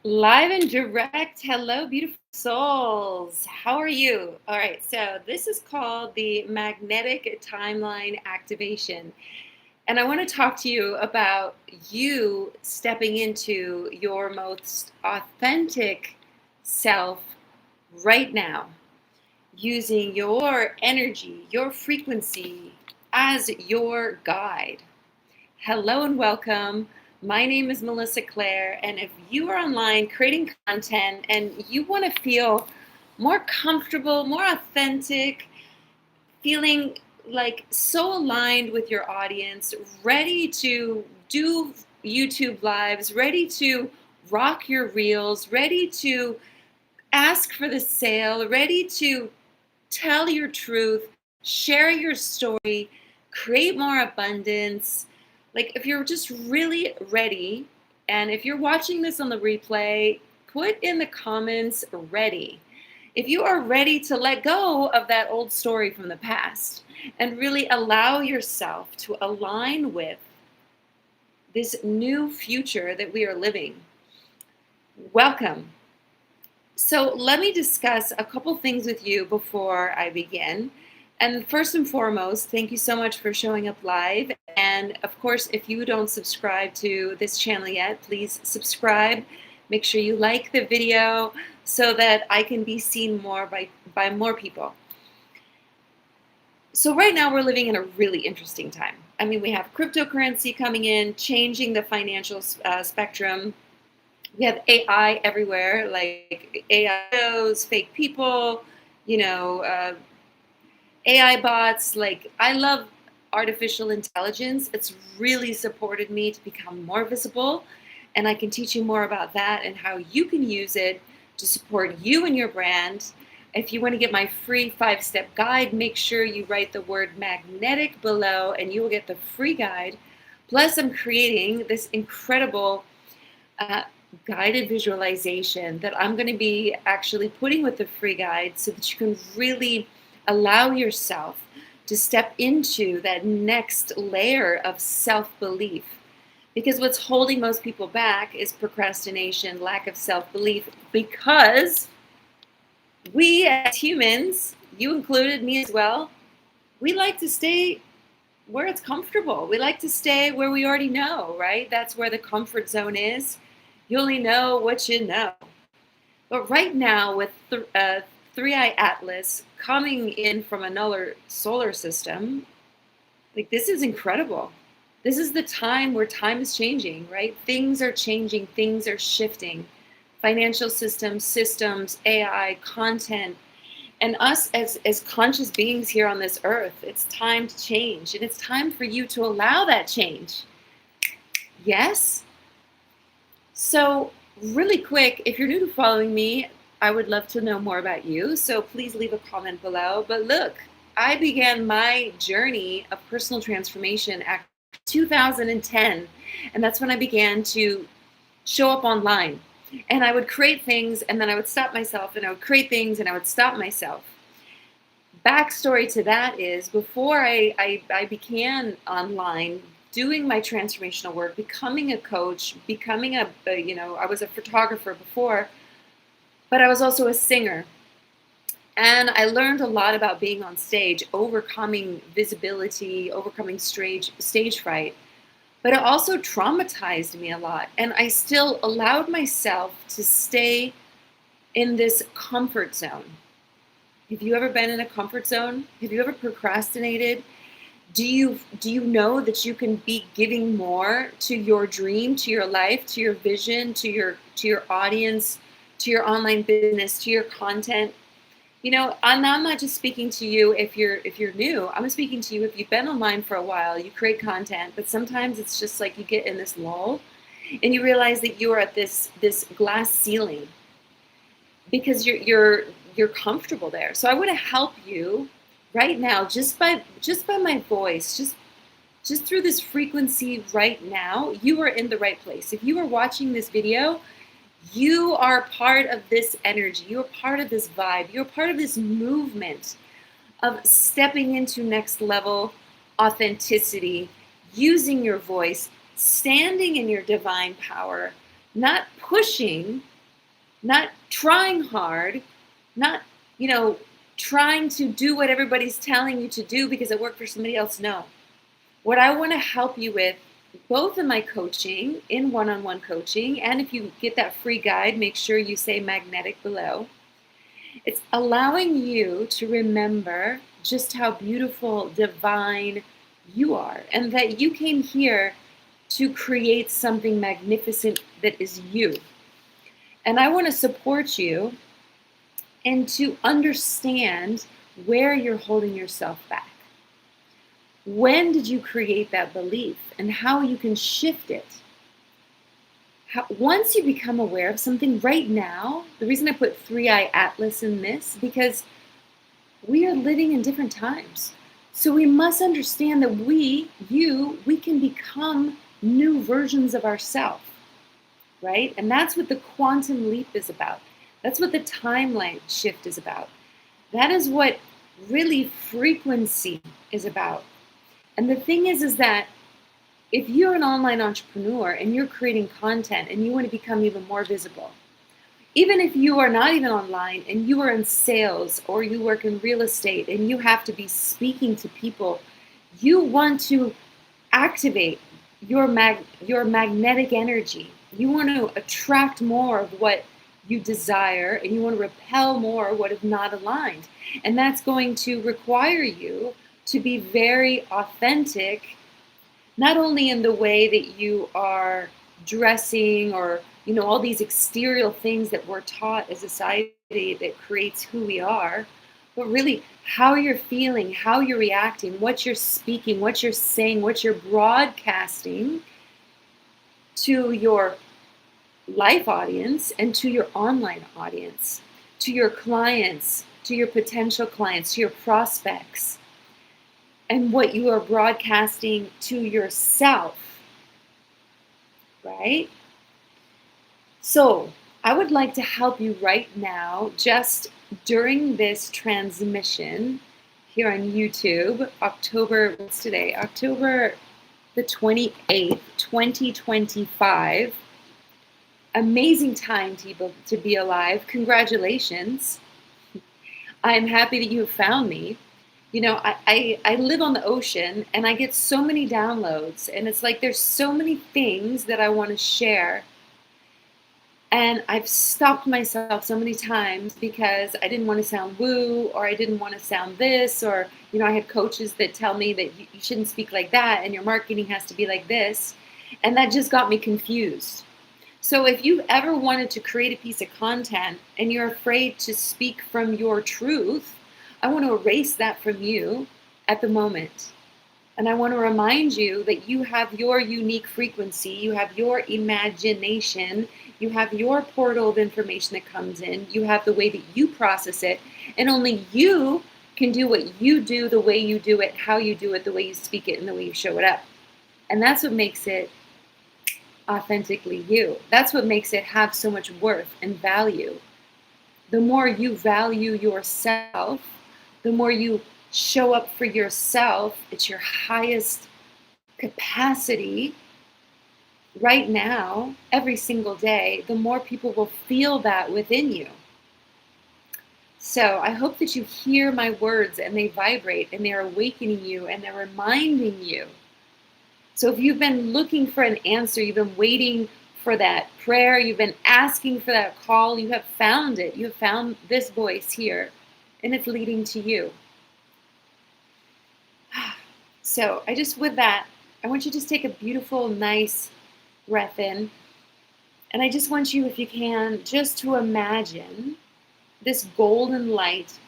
Live and direct. Hello, beautiful souls. How are you? All right, so this is called the magnetic timeline activation. And I want to talk to you about you stepping into your most authentic self right now, using your energy, your frequency as your guide. Hello and welcome. My name is Melissa Claire, and if you are online creating content and you want to feel more comfortable, more authentic, feeling like so aligned with your audience, ready to do YouTube lives, ready to rock your reels, ready to ask for the sale, ready to tell your truth, share your story, create more abundance. Like, if you're just really ready, and if you're watching this on the replay, put in the comments ready. If you are ready to let go of that old story from the past and really allow yourself to align with this new future that we are living, welcome. So let me discuss a couple things with you before I begin. And first and foremost, thank you so much for showing up live. And of course, if you don't subscribe to this channel yet, please subscribe. Make sure you like the video so that I can be seen more by more people. So right now we're living in a really interesting time. I mean, we have cryptocurrency coming in, changing the financial spectrum. We have AI everywhere, like AIs, fake people, you know, AI bots. Like, I love artificial intelligence. It's really supported me to become more visible. And I can teach you more about that and how you can use it to support you and your brand. If you want to get my free 5-step guide, make sure you write the word magnetic below and you will get the free guide. Plus, I'm creating this incredible uh, guided visualization that I'm going to be actually putting with the free guide so that you can really allow yourself to step into that next layer of self-belief. Because what's holding most people back is procrastination, lack of self-belief, because we as humans, you included, me as well, we like to stay where it's comfortable. We like to stay where we already know, right? That's where the comfort zone is. You only know what you know. But right now, with Three Eye Atlas coming in from another solar system, like, this is incredible. This is the time where time is changing, right? Things are changing, things are shifting. Financial systems, AI, content, and us as conscious beings here on this earth, it's time to change. And it's time for you to allow that change. Yes? So, really quick, if you're new to following me, I would love to know more about you. So please leave a comment below. But look, I began my journey of personal transformation at 2010. And that's when I began to show up online. And I would create things and then I would stop myself, and I would create things and I would stop myself. Backstory to that is, before I began online doing my transformational work, becoming a coach, becoming I was a photographer before, but I was also a singer. And I learned a lot about being on stage, overcoming visibility, overcoming stage fright. But it also traumatized me a lot. And I still allowed myself to stay in this comfort zone. Have you ever been in a comfort zone? Have you ever procrastinated? Do you know that you can be giving more to your dream, to your life, to your vision, to your audience, to your online business, to your content? I'm not just speaking to you if you're new. I'm speaking to you if you've been online for a while, you create content, but sometimes it's just like you get in this lull and you realize that you are at this glass ceiling because you're comfortable there. So I want to help you right now, just by my voice, just through this frequency right now. You are in the right place. If you are watching this video, you are part of this energy. You're part of this vibe. You're part of this movement of stepping into next level authenticity, using your voice, standing in your divine power, not pushing not trying hard, not, you know, trying to do what everybody's telling you to do because it worked for somebody else. No. What I want to help you with, both in my coaching, in one on one coaching, and if you get that free guide, make sure you say magnetic below. It's allowing you to remember just how beautiful, divine you are, and that you came here to create something magnificent that is you. And I want to support you and to understand where you're holding yourself back. When did you create that belief and how you can shift it? Once you become aware of something right now, the reason I put 3-eye atlas in this, because we are living in different times. So we must understand that we can become new versions of ourselves, right? And that's what the quantum leap is about. That's what the timeline shift is about. That is what really frequency is about. And the thing is that if you're an online entrepreneur and you're creating content and you want to become even more visible, even if you are not even online and you are in sales or you work in real estate and you have to be speaking to people, you want to activate your magnetic energy. You want to attract more of what you desire and you want to repel more of what is not aligned. And that's going to require you to be very authentic, not only in the way that you are dressing or, all these exterior things that we're taught as a society that creates who we are, but really how you're feeling, how you're reacting, what you're speaking, what you're saying, what you're broadcasting to your live audience and to your online audience, to your clients, to your potential clients, to your prospects, and what you are broadcasting to yourself, right? So I would like to help you right now, just during this transmission here on YouTube, what's today? October the 28th, 2025. Amazing time to be alive. Congratulations. I'm happy that you have found me. I live on the ocean and I get so many downloads, and it's like there's so many things that I want to share. And I've stopped myself so many times because I didn't want to sound woo, or I didn't want to sound this, or, I had coaches that tell me that you shouldn't speak like that and your marketing has to be like this. And that just got me confused. So if you've ever wanted to create a piece of content and you're afraid to speak from your truth, I want to erase that from you at the moment. And I want to remind you that you have your unique frequency, you have your imagination, you have your portal of information that comes in, you have the way that you process it, and only you can do what you do, the way you do it, how you do it, the way you speak it, and the way you show it up. And that's what makes it authentically you. That's what makes it have so much worth and value. The more you value yourself, the more you show up for yourself at your highest capacity right now, every single day, the more people will feel that within you. So I hope that you hear my words and they vibrate and they're awakening you and they're reminding you. So if you've been looking for an answer, you've been waiting for that prayer, you've been asking for that call, you have found it. You have found this voice here, and it's leading to you. So with that, I want you to just take a beautiful, nice breath in. And I just want you, if you can, just to imagine this golden light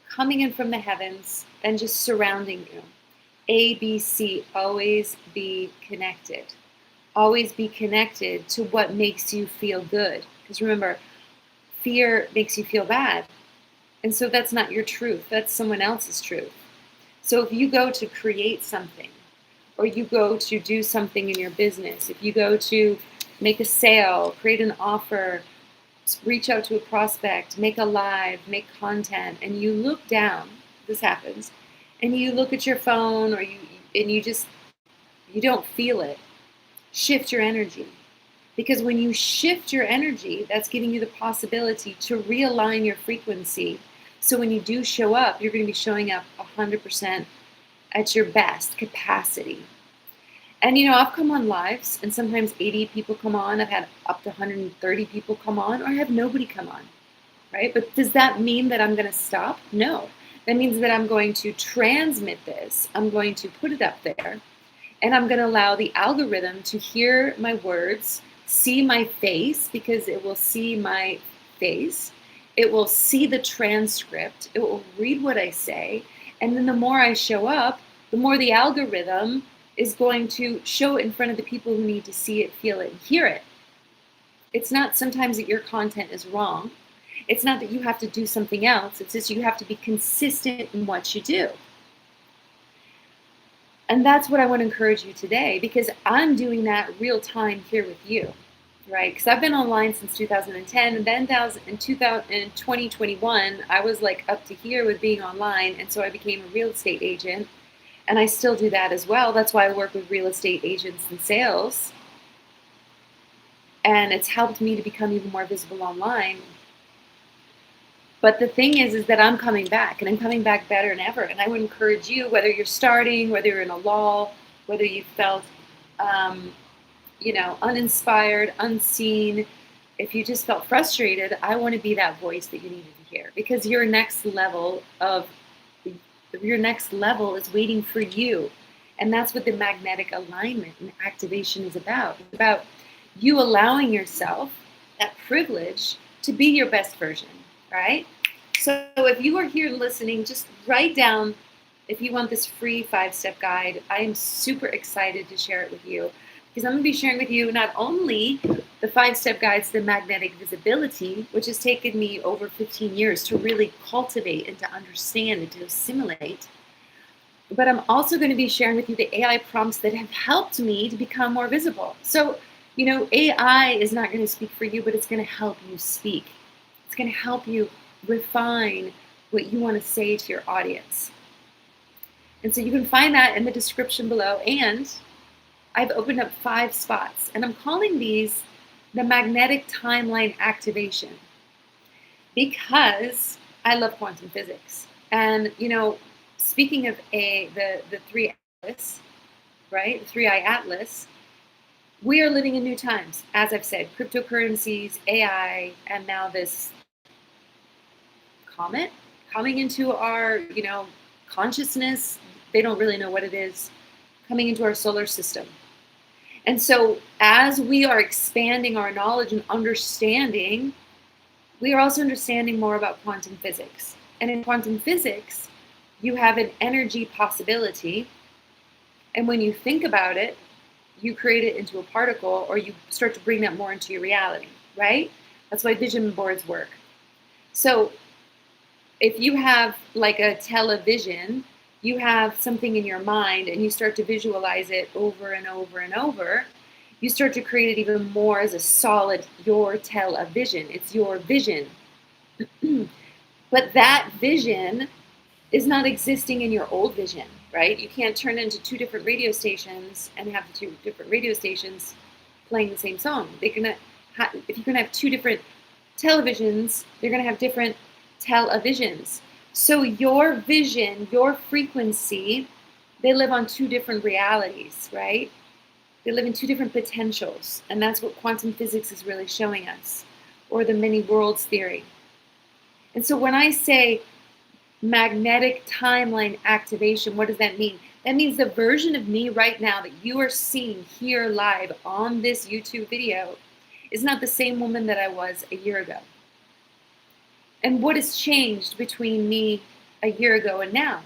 coming in from the heavens and just surrounding you. ABC, always be connected. Always be connected to what makes you feel good. Because remember, fear makes you feel bad. And so that's not your truth. That's someone else's truth. So if you go to create something, or you go to do something in your business, if you go to make a sale, create an offer, reach out to a prospect, make a live, make content, and you look down, this happens, and you look at your phone, or you don't feel it, shift your energy. Because when you shift your energy, that's giving you the possibility to realign your frequency. So when you do show up, you're going to be showing up 100% at your best capacity. And I've come on lives, and sometimes 80 people come on. I've had up to 130 people come on, or I have nobody come on, right? But does that mean that I'm going to stop? No. That means that I'm going to transmit this. I'm going to put it up there, and I'm going to allow the algorithm to hear my words, see my face, because it will see my face. It will see the transcript. It will read what I say. And then the more I show up, the more the algorithm is going to show it in front of the people who need to see it, feel it, and hear it. It's not sometimes that your content is wrong. It's not that you have to do something else. It's just you have to be consistent in what you do. And that's what I want to encourage you today, because I'm doing that real time here with you, right? Because I've been online since 2010, and then in 2021, I was like up to here with being online. And so I became a real estate agent, and I still do that as well. That's why I work with real estate agents and sales. And it's helped me to become even more visible online. But the thing is that I'm coming back, and I'm coming back better than ever. And I would encourage you, whether you're starting, whether you're in a lull, whether you felt, uninspired, unseen, if you just felt frustrated, I want to be that voice that you needed to hear, because your next level is waiting for you. And that's what the magnetic alignment and activation is about. It's about you allowing yourself that privilege to be your best version, right? So if you are here listening, just write down, if you want this free 5-step guide. I am super excited to share it with you, because I'm going to be sharing with you not only the 5-step guides to magnetic visibility, which has taken me over 15 years to really cultivate and to understand and to assimilate, but I'm also going to be sharing with you the AI prompts that have helped me to become more visible. So, AI is not going to speak for you, but it's going to help you speak. It's going to help you refine what you want to say to your audience. And so you can find that in the description below. And I've opened up 5 spots, and I'm calling these the magnetic timeline activation, because I love quantum physics. And, speaking of the 3 atlas, right? The 3-eye atlas, we are living in new times. As I've said, cryptocurrencies, AI, and now this comet coming into our, consciousness. They don't really know what it is, coming into our solar system. And so as we are expanding our knowledge and understanding, we are also understanding more about quantum physics. And in quantum physics, you have an energy possibility. And when you think about it, you create it into a particle, or you start to bring that more into your reality, right? That's why vision boards work. So if you have like a television, you have something in your mind and you start to visualize it over and over and over, you start to create it even more as a solid, your television. It's your vision. But that vision is not existing in your old vision, right? You can't turn into 2 different radio stations and have the 2 different radio stations playing the same song. If you're going to have 2 different televisions, they're going to have different televisions. So your vision, your frequency, they live on 2 different realities, right? They live in 2 different potentials. And that's what quantum physics is really showing us, or the many worlds theory. And so when I say magnetic timeline activation, what does that mean? That means the version of me right now that you are seeing here live on this YouTube video is not the same woman that I was a year ago. And what has changed between me a year ago and now?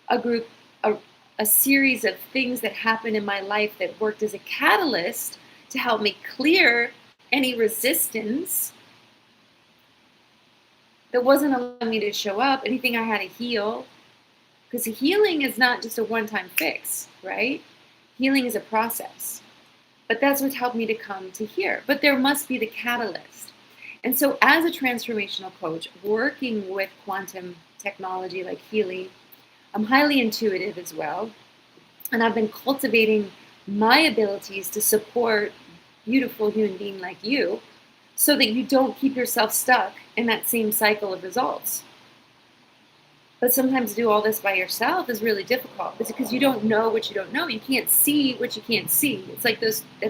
A series of things that happened in my life that worked as a catalyst to help me clear any resistance that wasn't allowing me to show up, anything I had to heal. Because healing is not just a one-time fix, right? Healing is a process. But that's what helped me to come to here. But there must be the catalyst. And so as a transformational coach, working with quantum technology like healing, I'm highly intuitive as well. And I've been cultivating my abilities to support, beautiful human being like you, so that you don't keep yourself stuck in that same cycle of results. But sometimes to do all this by yourself is really difficult. It's because you don't know what you don't know. You can't see what you can't see. It's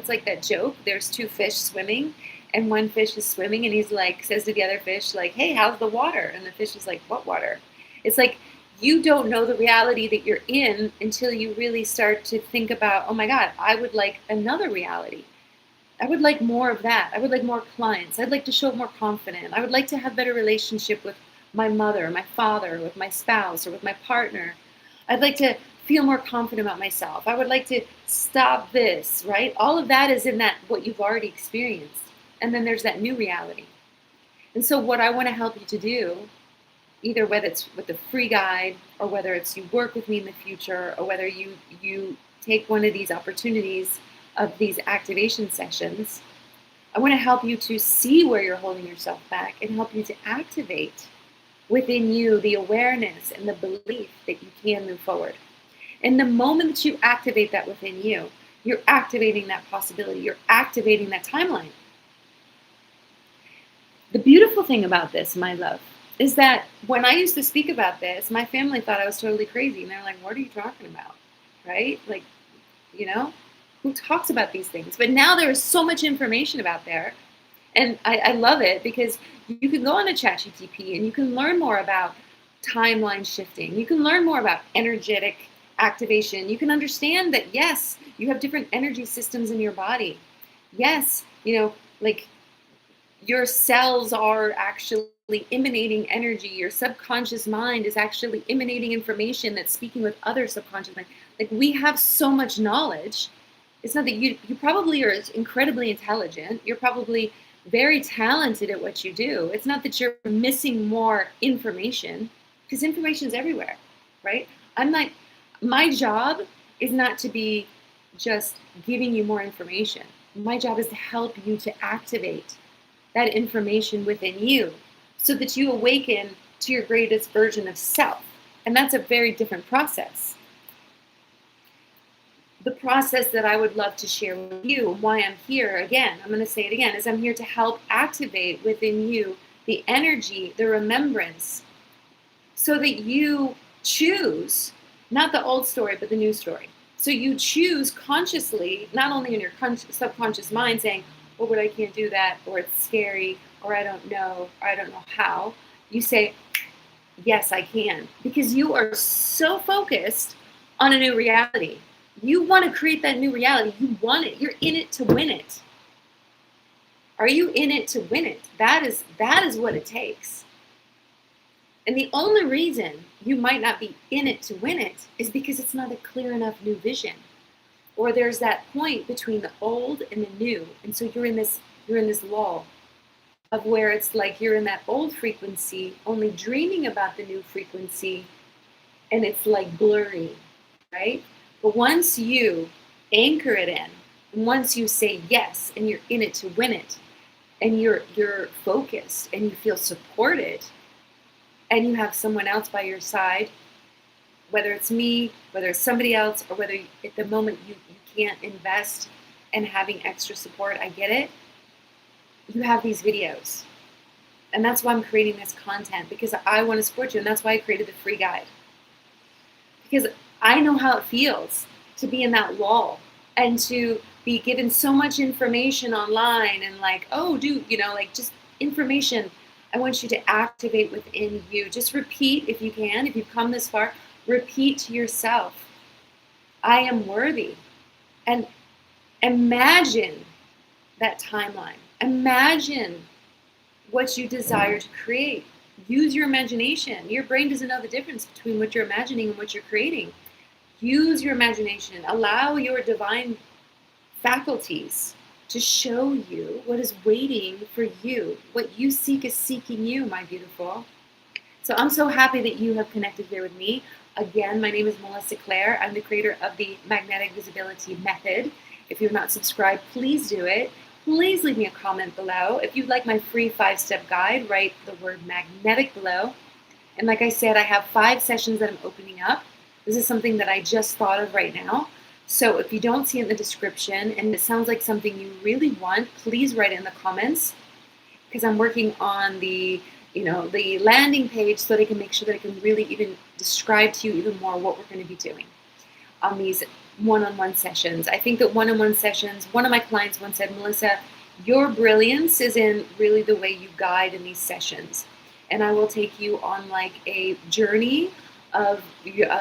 like that joke. There's two fish swimming, and one fish is swimming, and he's like says to the other fish, like, "Hey, how's the water?" And the fish is like, "What water?" It's like you don't know the reality that you're in until you really start to think about, oh my God, I would like another reality. I would like more of that. I would like more clients. I'd like to show up more confident. I would like to have better relationship with my mother, my father, with my spouse, or with my partner. I'd like to feel more confident about myself. I would like to stop this, right? All of that is in that what you've already experienced. And then there's that new reality. And so what I want to help you to do, either whether it's with the free guide or whether it's you work with me in the future or whether you take one of these opportunities of these activation sessions, I want to help you to see where you're holding yourself back and help you to activate within you the awareness and the belief that you can move forward. And the moment that you activate that within you, you're activating that possibility, you're activating that timeline. The beautiful thing about this, my love, is that when I used to speak about this, my family thought I was totally crazy. And they're like, what are you talking about? Right? Like, you know, who talks about these things? But now there is so much information about there. And I love it because you can go on to ChatGPT and you can learn more about timeline shifting. You can learn more about energetic activation. You can understand that, yes, you have different energy systems in your body. Yes, like your cells are actually emanating energy. Your subconscious mind is actually emanating information that's speaking with other subconscious mind. Like we have so much knowledge. It's not that you probably are incredibly intelligent. You're probably very talented at what you do. It's not that you're missing more information because information is everywhere, right? My job is not to be just giving you more information. My job is to help you to activate that information within you so that you awaken to your greatest version of self. And that's a very different process. The process that I would love to share with you, why I'm here again, I'm going to say it again, is I'm here to help activate within you the energy, the remembrance, so that you choose not the old story, but the new story. So you choose consciously, not only in your subconscious mind saying, oh, but I can't do that, or it's scary, or I don't know, or I don't know how. You say, yes, I can, because you are so focused on a new reality. You want to create that new reality. You want it. You're in it to win it. Are you in it to win it? That is what it takes. And the only reason you might not be in it to win it is because it's not a clear enough new vision. Or there's that point between the old and the new. And so you're in this lull of where it's like you're in that old frequency, only dreaming about the new frequency, and it's like blurry, right? But once you anchor it in, and once you say yes, and you're in it to win it, and you're focused, and you feel supported, and you have someone else by your side, whether it's me, whether it's somebody else, or whether at the moment you can't invest in having extra support, I get it. You have these videos. And that's why I'm creating this content, because I want to support you, and that's why I created the free guide. Because I know how it feels to be in that lull and to be given so much information online and like, oh, dude, like just information. I want you to activate within you. Just repeat if you can. If you've come this far, repeat to yourself, I am worthy. And imagine that timeline. Imagine what you desire to create. Use your imagination. Your brain doesn't know the difference between what you're imagining and what you're creating. Use your imagination. Allow your divine faculties to show you what is waiting for you. What you seek is seeking you, my beautiful. So I'm so happy that you have connected here with me. Again, my name is Melissa Claire. I'm the creator of the Magnetic Visibility Method. If you're not subscribed, please do it. Please leave me a comment below. If you'd like my free 5-step guide, write the word magnetic below. And like I said, I have 5 sessions that I'm opening up. This is something that I just thought of right now. So if you don't see it in the description and it sounds like something you really want, please write in the comments, because I'm working on the landing page so that I can make sure that I can really even describe to you even more what we're going to be doing on these one-on-one sessions. I think that one-on-one sessions, one of my clients once said, Melissa, your brilliance is in really the way you guide in these sessions. And I will take you on like a journey of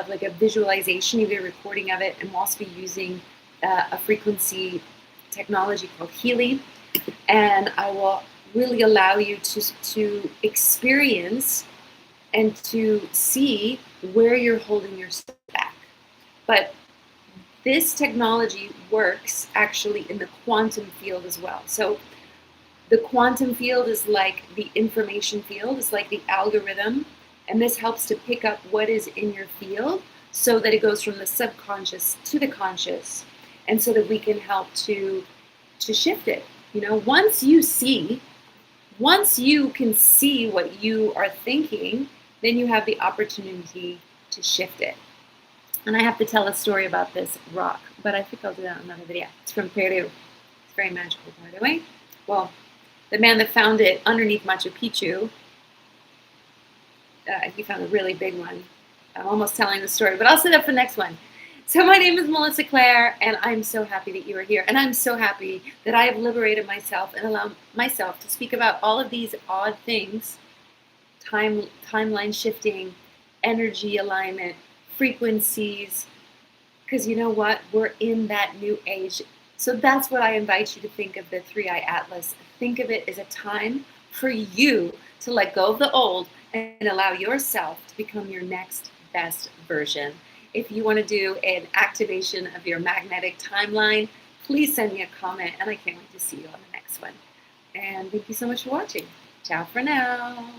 like a visualization, either a recording of it, and we'll also be using a frequency technology called Healy. And I will really allow you to experience and to see where you're holding yourself back. But this technology works actually in the quantum field as well. So the quantum field is like the information field, it's like the algorithm, and this helps to pick up what is in your field so that it goes from the subconscious to the conscious, and so that we can help to shift it. Once you can see what you are thinking, then you have the opportunity to shift it. And I have to tell a story about this rock, but I think I'll do that in another video. It's from Peru. It's very magical, by the way. Well, the man that found it underneath Machu Picchu, he found a really big one. I'm almost telling the story, but I'll set up for the next one. So my name is Melissa Claire, and I'm so happy that you are here. And I'm so happy that I have liberated myself and allowed myself to speak about all of these odd things: timeline shifting, energy alignment, frequencies. Because you know what? We're in that new age. So that's what I invite you to think of the 3i Atlas. Think of it as a time for you to let go of the old and allow yourself to become your next best version. If you want to do an activation of your magnetic timeline, please send me a comment, and I can't wait to see you on the next one. And thank you so much for watching. Ciao for now.